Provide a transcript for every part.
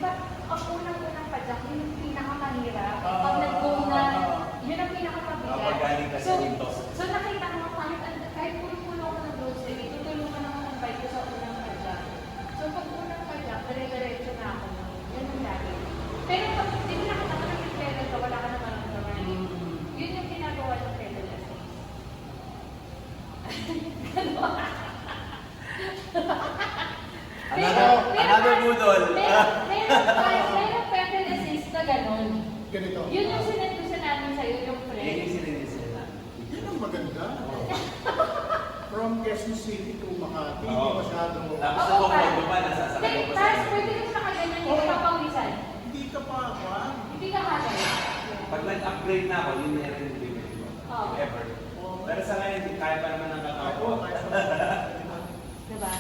ba, ang unang-unang padyak, yun yung pinakamahirap. Pag nag-go na, yun ang pinakamabigat. So nakita mo, kahit pulo-pulo ako ng grocery, tutulungan ako ng bike ko sa unang padyak. So pag unang padyak, dire-diretso na ako. Yun ang lagi. Pero pag hindi nakita ko ng pedal ka, wala ka naman ang naman. Yun yung ginagawa ng pedal assist. Another budol. Meron pedal assist na gano'n. Ganito. Yun yung sinetusan namin sa'yo, yung Yun friend. yung sininisin na. Yun ang maganda. From Quezon City to Makati, Oo. hindi masyadong... Tapos Oo, ako pa. pa nasasakay ko pa Tapos sa pwede ka nakaganyan, hindi ka papawisan. Hindi ka pa, Hindi ka kagay. Pag nag-upgrade na ako, yun na yung limit ko. Oo. Ever. Pero sa ngayon, kaya pa naman ang kakao. Diba?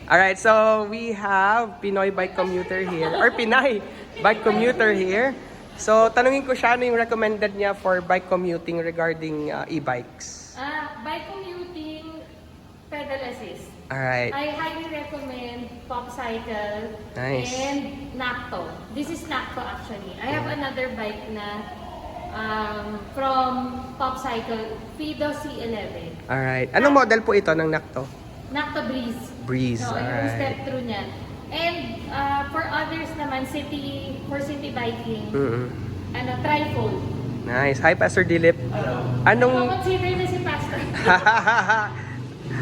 Alright, so we have Pinoy bike commuter here, or Pinay bike commuter here. So, tanungin ko siya ano yung recommended niya for bike commuting regarding e-bikes. Bike commuting, pedal assist. Alright, I highly recommend Pop Cycle Nice. and Nacto. This is Nacto actually. I have another bike na from Pop Cycle, Fido C11. alright. Anong model po ito ng Nacto? Nacto Breeze. Breeze, So, yung alright. step through niya. And for others naman, for city biking, trifold. Nice. Hi, Pastor Dilip. Anong... Consider na si Pastor.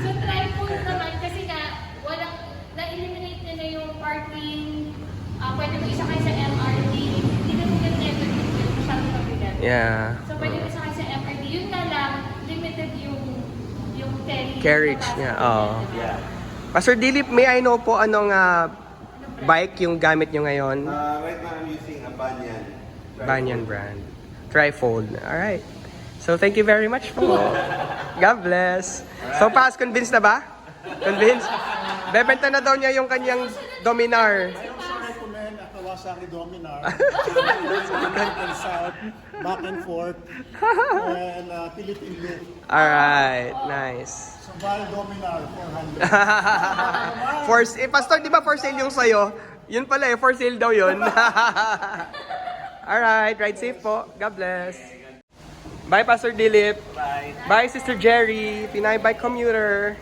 So trifold naman kasi nga, na-eliminate niya na yung parking, pwede mo isakay sa MRT, hindi ka tulad neto yung masyadong mabigat. Yeah. So pwede mo isakay sa MRT, yun nga lang, limited yung Carriage capacity niya, oo. diba? Yeah. Pastor Dilip, may I know po anong bike yung gamit nyo ngayon? Right now I'm using a Banyan. Banyan brand. Trifold. Alright. So, thank you very much po. God bless. So, Pas, convinced na ba? Convinced? Bebenta na daw niya yung kanyang Dominar. I also recommend a Kawasaki Dominar. North and south, back and forth, and Philippine loop. Alright. Nice. Subaru Dominar, 400. Pastor, di ba for sale yung sa'yo? Yun pala for sale daw yun. Alright, ride safe po. God bless. Bye, Pastor Dilip. Bye. Bye, Sister Jerry, Pinay Bike Commuter.